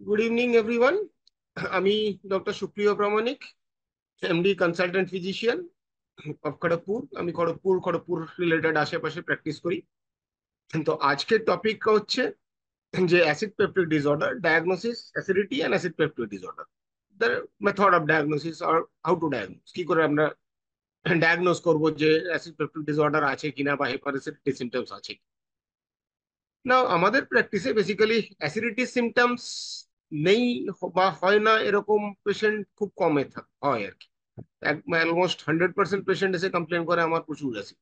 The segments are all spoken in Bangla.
Good evening everyone. আমি doctor Supriyo Pramanik, MD consultant physician of Kharagpur. আমি খড়গপুর রিলেটেড আশেপাশে প্র্যাকটিস করি। তো আজকের টপিক হচ্ছে যে acid peptic disorder, diagnosis acidity and acid peptic disorder, the method of diagnosis or how to diagnose, কি করে আমরা ডায়াগনোস করবো যে অ্যাসিড পেপটিক ডিসঅর্ডার আছে কিনা বা হাইপার অ্যাসিডিটি সিমটমস আছে। না, আমাদের প্র্যাকটিসে বেসিক্যালি অ্যাসিডিটি সিমটমস নেই বা হয় না এরকম পেশেন্ট খুব কমে হয় আর কি। অলমোস্ট 100% পেশেন্ট এসে কমপ্লেন করে আমার প্রচুর অ্যাসিড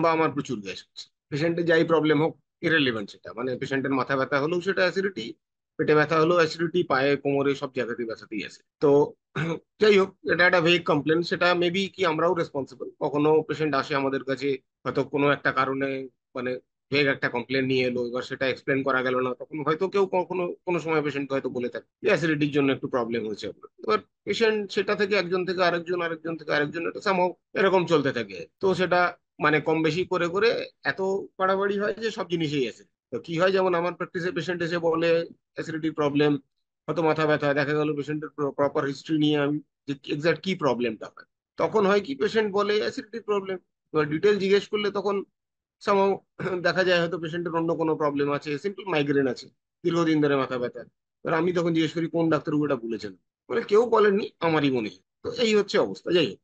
বা আমার প্রচুর গ্যাস হচ্ছে। পেশেন্টের যাই প্রবলেম হোক, ইরেলিভেন্ট সেটা, মানে পেশেন্টের মাথা ব্যথা হলেও সেটা অ্যাসিডিটি, পেটে ব্যথা হলেও অ্যাসিডিটি, পায়ে কোমরে সব জায়গাতেই ব্যথাতেই আছে। তো যাই হোক, এটা একটা ভেগ কমপ্লেন, সেটা মেবি কি আমরাও রেসপন্সিবল। কখনো পেশেন্ট আসে আমাদের কাছে হয়তো কোনো একটা কারণে, মানে ভেগ একটা কমপ্লেন নিয়ে এলো, এবার সেটা এক্সপ্লেন করা গেল না, তখন হয়তো কেউ কখনো কোনো সময় পেশেন্ট হয়তো বলে থাকে যে অ্যাসিডিটির জন্য একটু প্রবলেম হয়েছে আপনার। এবার পেশেন্ট সেটা থেকে একজন থেকে আরেকজন, আরেকজন থেকে আরেকজন, এটা সামহাও এরকম চলতে থাকে। তো সেটা মানে কম বেশি করে করে এত বাড়াবাড়ি হয় যে সব জিনিসেই আছে। তো কি হয়, যেমন আমার প্র্যাকটিসে পেশেন্ট এসে বলে অ্যাসিডিটির প্রবলেম, হয়তো মাথা ব্যথা, দেখা গেল পেশেন্টের প্রপার হিস্ট্রি নিয়ে আমি যে এক্সাক্ট কি প্রবলেমটা হয়, তখন হয় কি পেশেন্ট বলে অ্যাসিডিটির প্রবলেম। এবার ডিটেল জিজ্ঞেস করলে তখন সামহাও দেখা যায় হয়তো পেশেন্টের অন্য কোনো প্রবলেম আছে, সিম্পল মাইগ্রেন আছে, দীর্ঘদিন ধরে মাথা ব্যথা। এবার আমি তখন জিজ্ঞেস করি কোন ডাক্তারবাবু এটা বলেছেন, বলে কেউ বলেননি, আমারই মনে হয়। তো এই হচ্ছে অবস্থা। যাই হোক,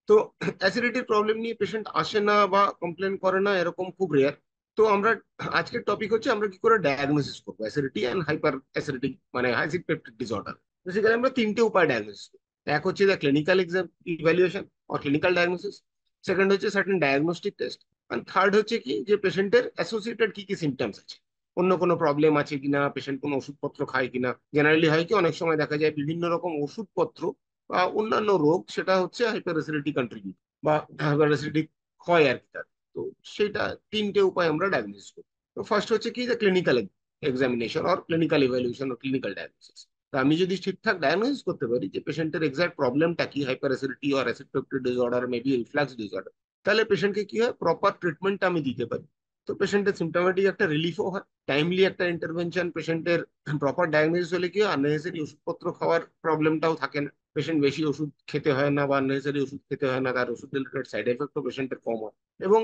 তো অ্যাসিডিটির প্রবলেম নিয়ে পেশেন্ট আসে না বা কমপ্লেন করে না এরকম খুব রেয়ার। তো আমরা আজকের টপিক হচ্ছে আমরা কি করে ডায়াগনোসিস করবো অ্যাসিডিটি অ্যান্ড হাইপার অ্যাসিডিটিক মানে অ্যাসিড পেপটিক ডিসঅর্ডার। বেসিক্যালি আমরা তিনটে উপায় ডায়াগনোসিস করি। এক হচ্ছে the clinical exam evaluation or clinical diagnosis. Second হচ্ছে certain diagnostic test. And third হচ্ছে কি যে পেশেন্টের অ্যাসোসিয়েটেড কি কি সিমটমস আছে, অন্য কোনো প্রবলেম আছে কিনা, পেশেন্ট কোনো ওষুধপত্র খায় কিনা। জেনারেলি হয় কি অনেক সময় দেখা যায় বিভিন্ন রকম ওষুধপত্র বা অন্যান্য রোগ, সেটা হচ্ছে হাইপার অ্যাসিডিটি কন্ট্রিবিউট বা হাইপার অ্যাসিডিক হয় আর কি তার। তো সেটা তিনটে উপায় আমরা ডায়াগনোসিস করি। তো ফার্স্ট হচ্ছে কি যে clinical examination or clinical evaluation or clinical diagnosis. তো আমি যদি ঠিকঠাক ডায়াগনোসিস করতে পারি যে পেশেন্টের এক্সাক্ট প্রবলেমটা কি, hyper acidity or acid peptic disorder, maybe reflux disorder, তাহলে পেশেন্টকে কি হয় প্রপার ট্রিটমেন্টটা আমি দিতে পারি। তো পেশেন্টের সিমটোমেটিক একটা রিলিফও হয়, টাইমলি একটা ইন্টারভেনশন, পেশেন্টের প্রপার ডায়াগনোসিস হলে কি আননেসেসারি ওষুধপত্র খাওয়ার প্রবলেমটাও থাকে না, পেশেন্ট বেশি ওষুধ খেতে হয় না বা আননেসেসারি ওষুধ খেতে হয় না, তার ওষুধ রিলেটেড সাইড এফেক্টও পেশেন্টের কম হয়, এবং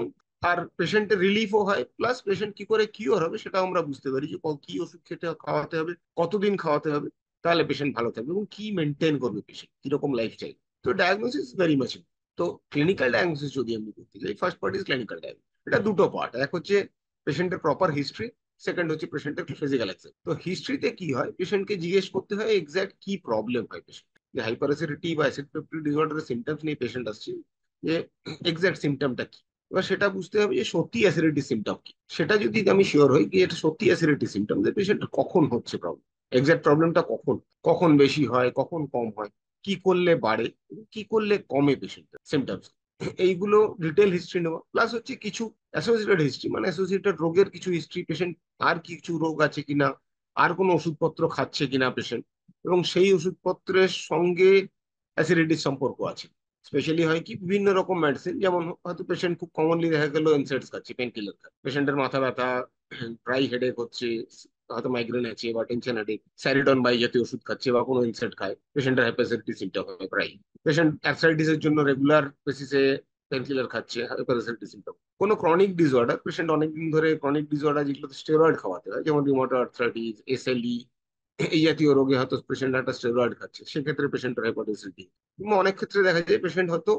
আর পেশেন্টের রিলিফও হয়। প্লাস পেশেন্ট কি করে কিওর হবে সেটাও আমরা বুঝতে পারি, যে কি ওষুধ খেতে খাওয়াতে হবে, কতদিন খাওয়াতে হবে, তাহলে পেশেন্ট ভালো থাকবে, এবং কি মেনটেন করবে পেশেন্ট, কিরকম লাইফস্টাইল। তো ডায়াগনোসিস ভেরি মাচ। তো ক্লিনিক্যাল ডায়াগনোসিস যদি আমি করতে যাই, first part is clinical diagnosis. এটা দুটো পার্ট, এক হচ্ছে পেশেন্টের প্রপার হিস্ট্রি, সেকেন্ড হচ্ছে পেশেন্টের ফিজিক্যাল এক্সাম। তো হিস্ট্রিতে কি হয়, পেশেন্টকে জিজ্ঞেস করতে হয় এক্সাক্ট কি প্রবলেম হয় পেশেন্ট, যে হাইপার অ্যাসিডিটি বা অ্যাসিড পেপটিক ডিসঅর্ডারের সিমটমস নিয়ে পেশেন্ট আসছে, যে এক্সাক্ট সিমটমটা কি। এবার সেটা বুঝতে হবে যে সত্যি অ্যাসিডিটি সিমটম কি। সেটা যদি আমি শিওর হই যে এটা সত্যি অ্যাসিডিটি সিমটম, যে পেশেন্ট কখন হচ্ছে প্রবলেম, এক্সাক্ট প্রবলেমটা কখন, কখন বেশি হয়, কখন কম হয়, কি করলে বাড়ে, কি করলে কমে পেশেন্টের সিমটমস, এইগুলো ডিটেল হিস্ট্রি নেওয়া। প্লাস হচ্ছে কিছু অ্যাসোসিয়েটেড হিস্ট্রি, মানে অ্যাসোসিয়েটেড রোগের কিছু হিস্ট্রি, পেশেন্ট আর কিছু রোগ আছে কিনা, আর কোনো ওষুধপত্র খাচ্ছে কিনা পেশেন্ট, এবং সেই ওষুধপত্রের সঙ্গে অ্যাসিডিটির সম্পর্ক আছে। স্পেশালি হয় কি বিভিন্ন রকম মেডিসিন, যেমন হয়তো পেশেন্ট খুব কমনলি দেখা গেল এনসেডস খাচ্ছে, পেন কিলার খাচ্ছে, পেশেন্টের মাথা ব্যথা, প্রায় হেডেক হচ্ছে, হয়তো মাইগ্রেন আছে বা টেনশন হেডেক, স্যারিডন বাই জাতীয় ওষুধ খাচ্ছে বা কোনো ইনসেক্ট খায়, পেশেন্টের হ্যাপাসাইটিস সিমটম হয় প্রায়। পেশেন্ট অ্যাপসাইটিস এর জন্য রেগুলার বেসিসে পেন কিলার খাচ্ছে, হ্যাপাসাইটিস সিমটম। কোনো ক্রনিক ডিসঅর্ডার, পেশেন্ট অনেকদিন ধরে ক্রনিক ডিসঅর্ডার যেগুলো স্টেরয়েড খাওয়াতে হয়, যেমন রিউমাটয়েড আর্থ্রাইটিস, এসএলই, এই জাতীয় রোগে হয়তো পেশেন্ট একটা স্টেরয়েড খাচ্ছে, সেক্ষেত্রে পেশেন্টের হ্যাপাটোসিটি। কিংবা অনেক ক্ষেত্রে দেখা যায় পেশেন্ট হয়তো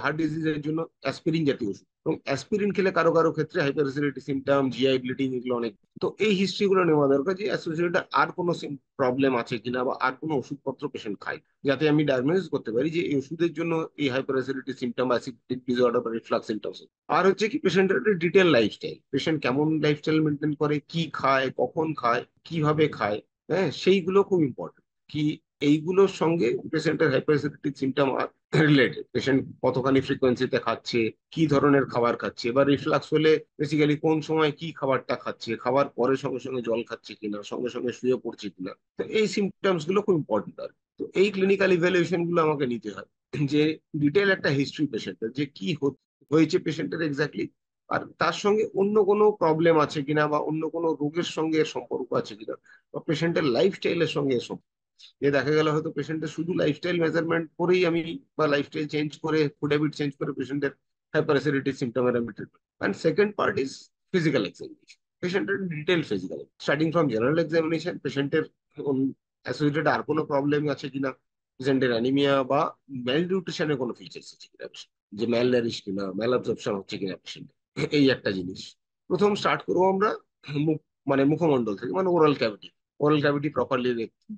হার্ট ডিজিজের জন্য অ্যাসপিরিন জাতীয় ওষুধ, এবং অ্যাসপিরিন খেলে কারো কারো ক্ষেত্রে হাইপারসিডিটি সিমটম, জিআই ব্লিডিং, এগুলো অনেক। তো এই হিস্ট্রি গুলো নেওয়া দরকার, যে অ্যাসোসিয়েটেড আর কোনো প্রবলেম আছে কিনা বা আর কোনো ওষুধপত্র পেশেন্ট খায়, যাতে আমি ডায়াগনোসিস করতে পারি যে এই ওষুধের জন্য এই হাইপারসিডিটি সিমটম, অ্যাসিডিক ডিসঅর্ডার বা রিফ্লাক্স সিমটমস। আর হচ্ছে কি পেশেন্টের একটা ডিটেল লাইফস্টাইল, পেশেন্ট কেমন লাইফস্টাইল মেনটেন করে, কি খায়, কখন খায়, কিভাবে খায়, হ্যাঁ সেইগুলো খুব ইম্পর্টেন্ট। কি এইগুলোর সঙ্গে পেশেন্টের হাইপারসিডিটিক সিমটম রিলেটেড, পেশেন্ট কতখানি ফ্রিকোয়েন্সিতে খাচ্ছে, কি ধরনের খাবার খাচ্ছে, এবার রিফ্লাক্স হলে বেসিক্যালি কোন সময় কি খাবারটা খাচ্ছে, খাবার পরে সঙ্গে সঙ্গে জল খাচ্ছে কিনা, সঙ্গে সঙ্গে শুয়ে পড়ছে কিনা। তো এই সিমটমস গুলো খুব ইম্পর্টেন্ট। আর তো এই ক্লিনিক্যাল ইভ্যালুয়েশন গুলো আমাকে নিতে হয়, যে ডিটেল একটা হিস্ট্রি পেশেন্টের, যে কি হয়েছে পেশেন্টের এক্স্যাক্টলি, আর তার সঙ্গে অন্য কোনো প্রবলেম আছে কিনা বা অন্য কোনো রোগের সঙ্গে এর সম্পর্ক আছে কিনা, বা পেশেন্টের লাইফস্টাইলের সঙ্গে এর সম্পর্ক। যে দেখা গেল হয়তো পেশেন্টের শুধু লাইফস্টাইল মেজারমেন্ট করেই আমি, বা লাইফস্টাইল চেঞ্জ করে, ফুড হ্যাবিট চেঞ্জ করে পেশেন্টের হাইপার অ্যাসিডিটি সিমটমের আমি treatment. And second part is physical examination, পেশেন্টের detail physical, starting from general examination, পেশেন্টের অ্যাসোসিয়েটেড আর কোনো প্রবলেম আছে কিনা, পেশেন্টের অ্যানিমিয়া বা ম্যাল নিউট্রিশনের কোনো ফিচার্স আছে কিনা, যে ম্যাল নারিশ কিনা, ম্যাল অ্যাবজর্পশন হচ্ছে কিনা পেশেন্ট, এই একটা জিনিস। প্রথম স্টার্ট করবো আমরা মুখ, মানে মুখমণ্ডল থেকে, মানে oral cavity. Oral cavity properly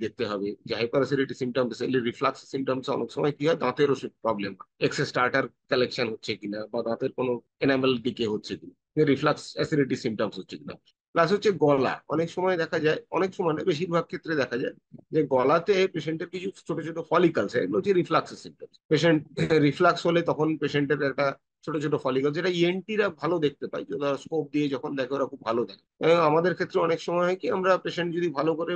দেখতে হবে, যে hyper acidity symptom, basically reflux symptoms অনেক সময় কি হয়, দাঁতেরও প্রবলেম হয়, এক্সেস স্টার্টার কালেকশন হচ্ছে কিনা, বা দাঁতের কোনো এনামেল ডিকে হচ্ছে কিনা, রিফ্লাক্স অ্যাসিডিটি সিমটমস হচ্ছে কিনা। প্লাস হচ্ছে গলা, অনেক সময় দেখা যায়, অনেক সময় না, বেশিরভাগ ক্ষেত্রে দেখা যায় যে গলাতে পেশেন্টের কিছু ছোট ছোট ফলিকলস, এগুলো হচ্ছে রিফ্লাক্সের সিমটমস। পেশেন্ট রিফ্লাক্স হলে তখন পেশেন্টের একটা ছোট ছোট ফলিকল, যেটা ইএনটিরা ভালো দেখতে পায়, যেটা স্কোপ দিয়ে যখন দেখে ওরা খুব ভালো দেখে। আমাদের ক্ষেত্রে অনেক সময় হয় কি, আমরা পেশেন্ট যদি ভালো করে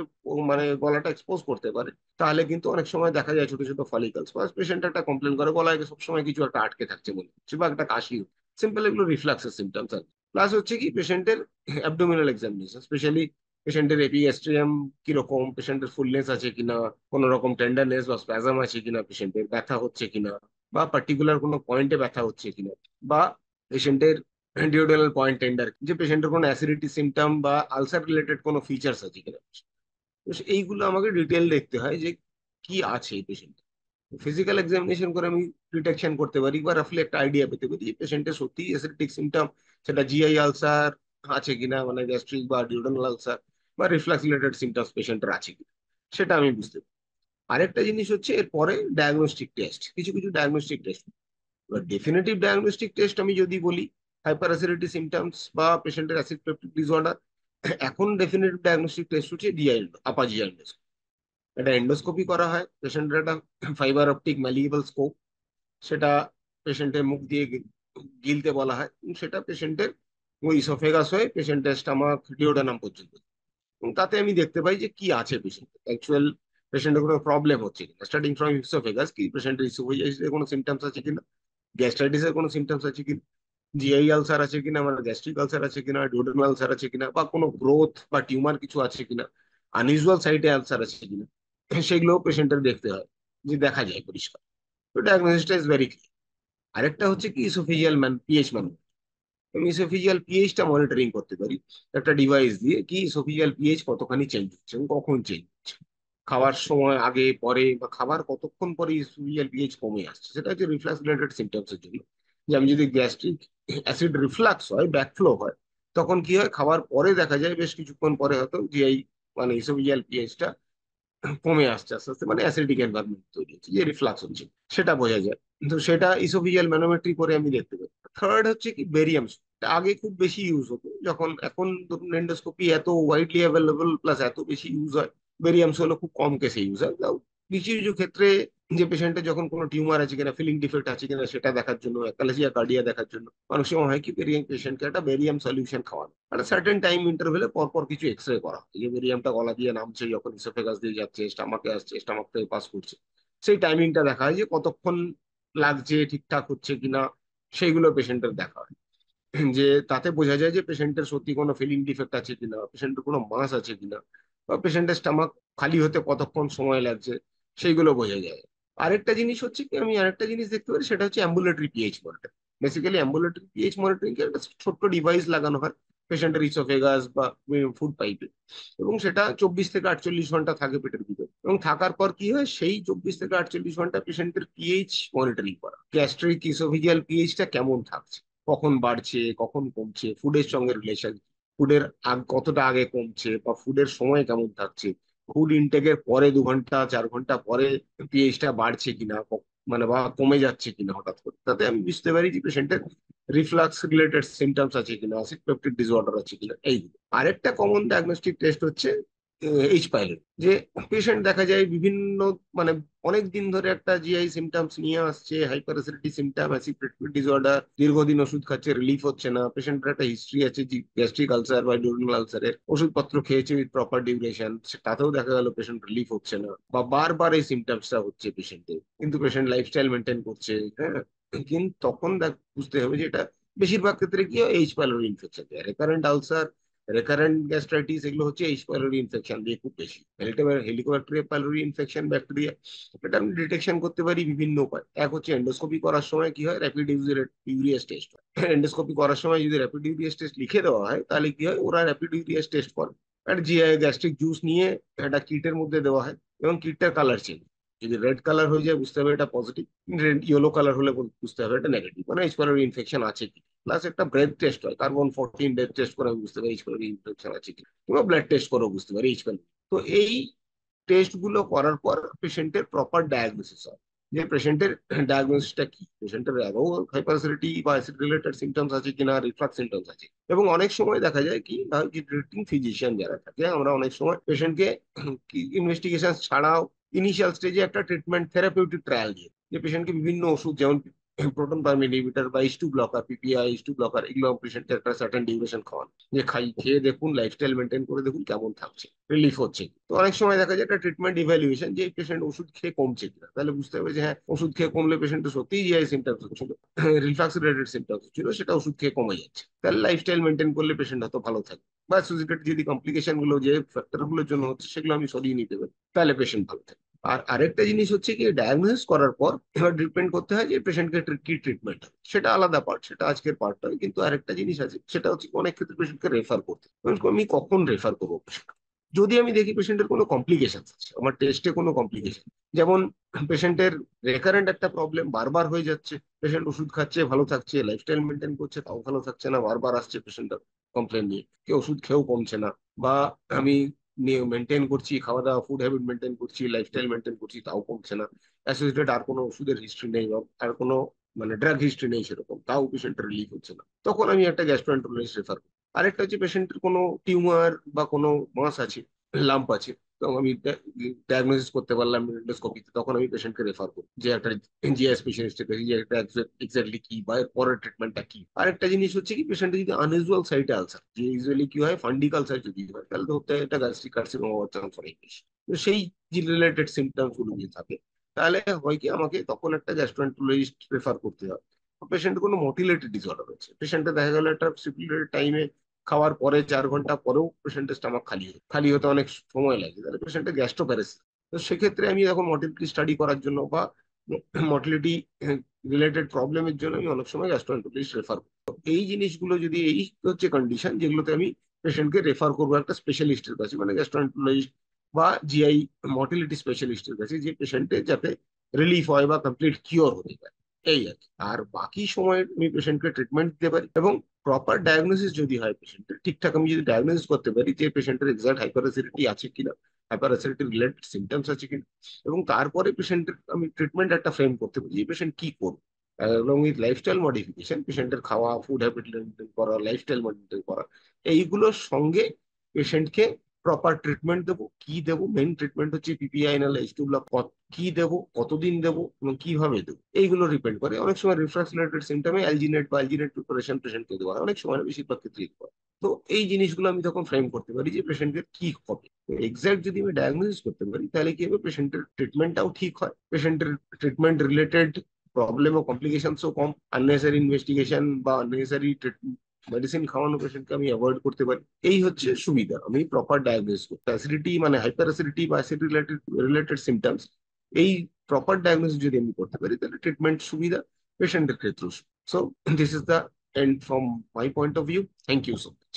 মানে গলাটা এক্সপোজ করতে পারে, তাহলে কিন্তু অনেক সময় দেখা যায় ছোট ছোট ফলিকলস, বা পেশেন্ট একটা কমপ্লেন করে গলায় সবসময় কিছু একটা আটকে থাকছে মনে হচ্ছে, বা একটা কাশি, সিম্পল, এগুলো রিফ্লাক্সের সিমটমস। আর প্লাস হচ্ছে কি পেশেন্টের অ্যাবডোমিনাল এক্সামিনেশন, স্পেশালি পেশেন্টের এপিগ্যাস্ট্রিয়াম কিরকম, পেশেন্টের ফুলনেস আছে কিনা, কোনো রকম টেন্ডারনেস বা স্প্যাজম আছে কিনা, পেশেন্টের ব্যথা হচ্ছে কিনা, বা পার্টিকুলার কোনো পয়েন্টে ব্যথা হচ্ছে কিনা, বা পেশেন্টের ডিওডাল পয়েন্ট টেন্ডার, যে পেশেন্টের কোনো অ্যাসিডিটি সিমটম বা আলসার রিলেটেড কোনো ফিচার্স আছে কিনা। তো এইগুলো আমাকে ডিটেল দেখতে হয় যে কি আছে এই পেশেন্ট। ফিজিক্যাল এক্সামিনেশন করে আমি ডিটেকশন করতে পারি, বা রাফলি একটা আইডিয়া পেতে পারি যে পেশেন্টের সত্যি অ্যাসিডিক সিমটম, সেটা জিআই আলসার আছে কিনা, মানে গ্যাস্ট্রিক বা ডিওডাল আলসার, বা রিফ্লাক্স রিলেটেড সিমটমস পেশেন্টের আছে কিনা, সেটা আমি বুঝতে পারি। আরেকটা জিনিস হচ্ছে এরপরে ডায়াগনস্টিক টেস্ট, কিছু কিছু ডায়াগনস্টিক টেস্ট। এবার ডেফিনেটিভ ডায়াগনস্টিক টেস্ট আমি যদি বলি, হাইপার অ্যাসিডিটি সিমটমস বা পেশেন্টের অ্যাসিড পেপটিক ডিসঅর্ডার, এখন ডেফিনেটিভ ডায়াগনস্টিক টেস্ট হচ্ছে ডিআই, আপার জিআই এন্ডোস্কোপি। এটা এন্ডোস্কোপি করা হয়, পেশেন্টের একটা ফাইবার অপটিক ম্যালিয়েবল স্কোপ, সেটা পেশেন্টের মুখ দিয়ে গিলতে বলা হয়, সেটা পেশেন্টের ওই ইসোফেগাস হয়ে পেশেন্টের স্টামাক ডিওডানাম পর্যন্ত। এবং তাতে আমি দেখতে পাই যে কি আছে পেশেন্টের অ্যাকচুয়াল, পেশেন্টের কোনো প্রবলেম হচ্ছে কিনা, স্টার্টিং ফ্রম ইসোফেগাস, কি পেশেন্টের ইসোফেগাসের কোনো সিমটমস আছে কিনা, গ্যাস্ট্রাইটিসের কোনো সিমটমস আছে কিনা, জিআই আলসার আছে কিনা, মানে গ্যাস্ট্রিক আলসার আছে কিনা, ডিওডানাল আলসার আছে কিনা, বা কোনো গ্রোথ বা টিউমার কিছু আছে কিনা, আনইউজুয়াল সাইটে আলসার আছে কিনা, সেগুলো পেশেন্টের দেখতে হয়, যে দেখা যায় পরিষ্কার। তো ডায়াগনোসিসটা ইজ ভেরি ক্লিয়ার। আরেকটা হচ্ছে কি ইসোফেজিয়াল পিএইচ, মানে আমি ইসোফেজিয়াল পিএইচটা মনিটরিং করতে পারি একটা ডিভাইস দিয়ে, কি ইসোফেজিয়াল পিএইচ কতখানি চেঞ্জ হচ্ছে এবং কখন চেঞ্জ হচ্ছে, খাওয়ার সময়, আগে, পরে, বা খাবার কতক্ষণ পরে ইসোফেজিয়াল পিএইচ কমে আসছে। সেটা হচ্ছে রিফ্লাক্স রিলেটেড সিমটমস এর জন্য। যে আমি যদি গ্যাস্ট্রিক অ্যাসিড রিফ্লাক্স হয়, ব্যাকফ্লো হয়, তখন কি হয়, খাবার পরে দেখা যায় বেশ কিছুক্ষণ পরে হয়তো যে এই মানে ইসোফেজিয়াল পিএইচটা কমে আসছে আস্তে আস্তে, মানে অ্যাসিডিক এনভায়রনমেন্ট তৈরি হচ্ছে, যে রিফ্লাক্স হচ্ছে, সেটা বোঝা যায়। তো সেটা ইসোফিজিয়াল ম্যানোমেট্রি করে আমি দেখতে পাই। থার্ড হচ্ছে কি বেরিয়াম, আগে খুব বেশি ইউজ হতো, যখন এখন ধরুন এন্ডোস্কোপি এত ওয়াইডলি অ্যাভেলেবল প্লাস এত বেশি ইউজ হয়, বেরিয়ামস হলো খুব কম কেসে ইউজ হয়। তাও কিছু কিছু ক্ষেত্রে, যে পেশেন্টের যখন কোনো টিউমার আছে কিনা, ফিলিং ডিফেক্ট আছে কিনা সেটা দেখার জন্য, অ্যাকালেসিয়া কার্ডিয়া দেখার জন্য, অনেক সময় হয় কি বেরিয়াম পেশেন্টকে একটা বেরিয়াম সলিউশন খাওয়ানো, একটা সার্টেন টাইম ইন্টারভেলে পর পর কিছু এক্সরে করা হয়, যে বেরিয়ামটা গলা দিয়ে নামছে, যখন ইসোফেগাস দিয়ে যাচ্ছে, স্টামাকে আসছে, স্টামাক থেকে পাস করছে, সেই টাইমিংটা দেখা হয়, যে কতক্ষণ লাগছে, ঠিকঠাক হচ্ছে কিনা, সেইগুলো পেশেন্টের দেখা হয়। যে তাতে বোঝা যায় যে পেশেন্টের সত্যি কোনো ফিলিং ডিফেক্ট আছে কিনা, পেশেন্টের কোনো মাস আছে কিনা, বা পেশেন্টের স্টামাক খালি হতে কতক্ষণ সময় লাগছে, সেইগুলো বোঝা যায়। আরেকটা জিনিস হচ্ছে কি, আমি আরেকটা জিনিস দেখতে পারি, সেটা হচ্ছে ambulatory pH monitor. Basically ambulatory pH monitoring এর একটা ছোট্ট ডিভাইস লাগানো হয় পেশেন্টের ইসোফেগাস বা ফুড পাইপে, এবং সেটা 24 থেকে 48 ঘন্টা থাকে পেটের ভিতরে, এবং থাকার পর কি হয়, সেই 24 থেকে 48 ঘন্টা পেশেন্টের পিএইচ মনিটরিং করা, গ্যাস্ট্রিক ইসোফেজিয়াল পিএইচটা কেমন থাকছে, কখন বাড়ছে, কখন কমছে, ফুডের সঙ্গে রিলেশন, ফুডের কতটা আগে কমছে, বা ফুডের সময় কেমন থাকছে, ফুড ইনটেকের পরে 2 ঘন্টা 4 ঘন্টা পরে পিএইচটা বাড়ছে কিনা, মানে বা কমে যাচ্ছে কিনা হঠাৎ করে, তাতে আমি বুঝতে পারি যে পেশেন্টের রিফ্লাক্স রিলেটেড সিমটমস আছে কিনা, অ্যাসিড পেপটিক ডিসঅর্ডার আছে কিনা, এইগুলো। আরেকটা কমন ডায়াগনস্টিক টেস্ট হচ্ছে এইচ পাইলট। যে পেশেন্ট দেখা যায় বিভিন্ন, মানে অনেক দিন ধরে একটা জিআই সিমটমস নিয়ে আসছে, hyper acidity symptom, acid disorder, দীর্ঘদিন ওষুধ খাচ্ছে, রিলিফ হচ্ছে না, পেশেন্টের একটা হিস্ট্রি আছে গ্যাস্ট্রিক আলসার বা ডিউরিনাল আলসারের, ওষুধপত্র খেয়েছে উইথ প্রপার ডিউরেশন, তাতেও দেখা গেল পেশেন্ট রিলিফ হচ্ছে না, বা বারবার এই সিমটমসটা হচ্ছে পেশেন্টের, কিন্তু পেশেন্ট লাইফস্টাইল মেনটেন করছে, হ্যাঁ, কিন্তু তখন বুঝতে হবে যে এটা বেশিরভাগ ক্ষেত্রে কি হয়, H pylori infection, recurrent ulcer, recurrent gastritis, এগুলো হচ্ছে এইচ পাইলোরি ইনফেকশন দিয়ে খুব বেশি। হেলিকোব্যাক্টেরিয়া পাইলোরি ইনফেকশন ব্যাকটেরিয়া, এটা আমি ডিটেকশন করতে পারি বিভিন্ন উপায়। এক হচ্ছে এন্ডোস্কোপি করার সময় কি হয়, র্যাপিড ইউরিয়াস টেস্ট হয়। এন্ডোস্কোপি করার সময় যদি র্যাপিড ইউরিয়াস টেস্ট লিখে দেওয়া হয়, তাহলে কি হয়, ওরা র্যাপিড ইউরিয়াস টেস্ট করে, আর জিআই গ্যাস্ট্রিক জুস নিয়ে একটা কিটের মধ্যে দেওয়া হয়, এবং কিটটার কালার চেঞ্জ, যদি রেড কালার হয়ে যায় বুঝতে হবে এটা পজিটিভ, রেড ইয়েলো কালার হলে বুঝতে হবে এটা নেগেটিভ, মানে এইচ পাইলোরি ইনফেকশন আছে কি। প্লাস একটা ব্রেথ টেস্ট হয়, কার্বন 14 ব্রেথ টেস্ট করে আমি বুঝতে পারি এইচ পাইলোরি ইনফেকশন আছে কি, কিংবা ব্লাড টেস্ট করে বুঝতে পারি এইচ পাইলোরি। তো এই টেস্ট গুলো করার পর পেশেন্টের প্রপার ডায়াগনোসিস হয়, যে পেশেন্টের ডায়াগনোসিসটা কি, পেশেন্টের অ্যাবাউ হাইপারসিডিটি বা অ্যাসিড রিলেটেড সিমটমস আছে কিনা, রিফ্লাক্স সিমটমস আছে। এবং অনেক সময় দেখা যায় কি, যে ট্রিটিং ফিজিশিয়ান যারা থাকে, আমরা অনেক সময় পেশেন্টকে ইনভেস্টিগেশন ছাড়াও ইনিশিয়াল স্টেজে একটা ট্রিটমেন্ট থেরাপিউটিক ট্রায়াল দিয়ে, যে পেশেন্টকে বিভিন্ন ওষুধ, যেমন প্রোটন পাম্প ইনহিবিটর বা H two blocker, PPI, H two blocker, এগুলো পেশেন্টের একটা সার্টেন ডিউরেশন খাওয়ান, যে খেয়ে দেখুন, লাইফস্টাইল মেনটেন করে দেখুন কেমন থাকছে, রিলিফ হচ্ছে। তো অনেক সময় দেখা যায় একটা ট্রিটমেন্ট ইভ্যালুয়েশন, যে পেশেন্ট ওষুধ খেয়ে কমছে কিনা, তাহলে বুঝতে হবে যে হ্যাঁ, ওষুধ খেয়ে কমলে পেশেন্টের সত্যিই জিআই সিমটমস হচ্ছিল, রিফ্লাক্স রিলেটেড সিমটমস হচ্ছিল, সেটা ওষুধ খেয়ে কমে যাচ্ছে, তাহলে লাইফস্টাইল মেনটেন করলে পেশেন্ট হয়তো ভালো থাকবে। বা অ্যাসোসিয়েটেড যদি কমপ্লিকেশন গুলো, যে ফ্যাক্টর গুলোর জন্য হচ্ছে, সেগুলো আমি সরিয়ে নিতে পারি, তাহলে পেশেন্ট ভালো থাকে। আর আরেকটা জিনিস হচ্ছে কি, ডায়াগনোসিস করার পর এবার ডিপেন্ড করতে হয় যে পেশেন্টকে কি ট্রিটমেন্ট, সেটা আলাদা পার্ট, সেটা আজকের পার্ট নয়। কিন্তু আরেকটা জিনিস আছে, সেটা হচ্ছে অনেক ক্ষেত্রে পেশেন্টকে রেফার করতে, আমি কখন রেফার করবো patient? যদি আমি দেখি পেশেন্টের কোনো কমপ্লিকেশন আছে, আমার টেস্টে কোনো কমপ্লিকেশন, যেমন পেশেন্টের রেকারেন্ট একটা প্রবলেম বারবার হয়ে যাচ্ছে, পেশেন্ট ওষুধ খাচ্ছে ভালো থাকছে, লাইফস্টাইল মেনটেন করছে তাও ভালো থাকছে না, বারবার আসছে পেশেন্টের কমপ্লেন নিয়ে, কেউ ওষুধ খেয়েও কমছে না, বা আমি মেনটেন করছি, খাওয়া দাওয়া ফুড হ্যাবিট মেনটেন করছি, লাইফস্টাইল মেনটেন করছি, তাও কমছে না, অ্যাসোসিয়েটেড আর কোনো ওষুধের হিস্ট্রি নেই, বা আর কোনো মানে ড্রাগ হিস্ট্রি নেই সেরকম, তাও পেশেন্টের রিলিফ হচ্ছে না, তখন আমি একটা গ্যাস্ট্রোএন্টারোলজিস্ট রেফার করি। আরেকটা হচ্ছে পেশেন্টের কোনো টিউমার বা কোনো মাস আছে, লাম্প আছে, তো আমি ডায়াগনোসিস করতে পারলাম এন্ডোস্কোপিতে, তখন আমি পেশেন্টকে রেফার করি, যে একটা জিআই স্পেশালিস্টের কাছে, যে একটা এক্স্যাক্টলি কি বা এর পরের ট্রিটমেন্টটা কি। আরেকটা জিনিস হচ্ছে কি, পেশেন্টের যদি আনইউজুয়াল সাইটে আলসার, যে ইউজুয়ালি কি হয়, ফান্ডিক আলসার যদি হয়, তাহলে ধরতে হয় এটা গ্যাস্ট্রিক কার্সিনোমা হওয়ার চান্স অনেক বেশি। তো সেই যে রিলেটেড সিমটমস গুলো যদি থাকে, তাহলে হয় কি, আমাকে তখন একটা গ্যাস্ট্রোএন্টারোলজিস্ট রেফার করতে হয়। পেশেন্টের কোনো মোটিলিটি ডিসঅর্ডার হচ্ছে, পেশেন্টের দেখা গেল একটা সিপিউলেটেড টাইমে খাওয়ার পরে 4 ঘন্টা পরেও পেশেন্টের স্টমাক খালি হতে অনেক সময় লাগে, তাহলে পেশেন্টের গ্যাস্ট্রোপ্যারেসিস। তো সেক্ষেত্রে আমি এখন মর্টিলিটি স্টাডি করার জন্য বা মর্টিলিটি রিলেটেড প্রবলেমের জন্য আমি অনেক সময় গ্যাস্ট্রোএন্টারোলজিস্ট রেফার করি। তো এই জিনিসগুলো যদি, এই হচ্ছে কন্ডিশন যেগুলোতে আমি পেশেন্টকে রেফার করবো একটা স্পেশালিস্টের কাছে, মানে গ্যাস্ট্রোএন্টারোলজিস্ট বা জিআই মর্টিলিটি স্পেশালিস্টের কাছে, যে পেশেন্টের যাতে রিলিফ হয় বা কমপ্লিট কিওর হতে পারে, এই আর কি। আর বাকি সময় আমি পেশেন্টকে ট্রিটমেন্ট দিতে পারি, এবং প্রপার ডায়াগনোসিস যদি হয় পেশেন্টের, ঠিকঠাক আমি যদি ডায়াগনোসিস করতে পারি যে পেশেন্টের এক্সাক্ট হাইপার অ্যাসিডিটি আছে কিনা, হাইপার অ্যাসিডিটি রিলেটেড সিমটমস আছে কিনা, এবং তারপরে পেশেন্টের আমি ট্রিটমেন্ট একটা ফ্রেম করতে পারি, যে পেশেন্ট কি করবে, এবং উইথ লাইফস্টাইল মডিফিকেশন, পেশেন্টের খাওয়া, ফুড হ্যাবিট মেনটেন করা, লাইফস্টাইল মেনটেন করা, এইগুলোর সঙ্গে পেশেন্টকে প্রপার ট্রিটমেন্ট দেবো। কি দেবো, মেইন ট্রিটমেন্ট হচ্ছে পিপিআই নাহলে এইচ টু ব্লক, কি দেবো, কতদিন দেবো, এবং কিভাবে দেবো, এইগুলো ডিপেন্ড করে। অনেক সময় রিফ্লাক্স রিলেটেড সিমটমে অ্যালজিনেট বা অ্যালজিনেট প্রিপারেশন পেশেন্টকে দেওয়া হয়, অনেক সময় না, বেশিরভাগ ক্ষেত্রে দেওয়া হয়। তো এই জিনিসগুলো আমি তখন ফ্রেম করতে পারি যে পেশেন্টের কি হবে। এক্সাক্ট যদি আমি ডায়াগনোসিস করতে পারি, তাহলে কি হবে, পেশেন্টের ট্রিটমেন্টটাও ঠিক হয়, পেশেন্টের ট্রিটমেন্ট রিলেটেড প্রবলেম ও কমপ্লিকেশনসও কম, আননেসারি ইনভেস্টিগেশন বা আননেসারি মেডিসিন খাওয়ানো পেশেন্টকে আমি অ্যাভয়েড করতে পারি। এই হচ্ছে সুবিধা, আমি প্রপার ডায়াগনোসিস করতে, অ্যাসিডিটি মানে হাইপার অ্যাসিডিটি বা অ্যাসিড রিলেটেড রিলেটেড সিমটমস, এই প্রপার ডায়াগনোসিস যদি আমি করতে পারি, তাহলে ট্রিটমেন্ট সুবিধা, পেশেন্টের ক্ষেত্রেও। So this is the end from my point of view. Thank you so much.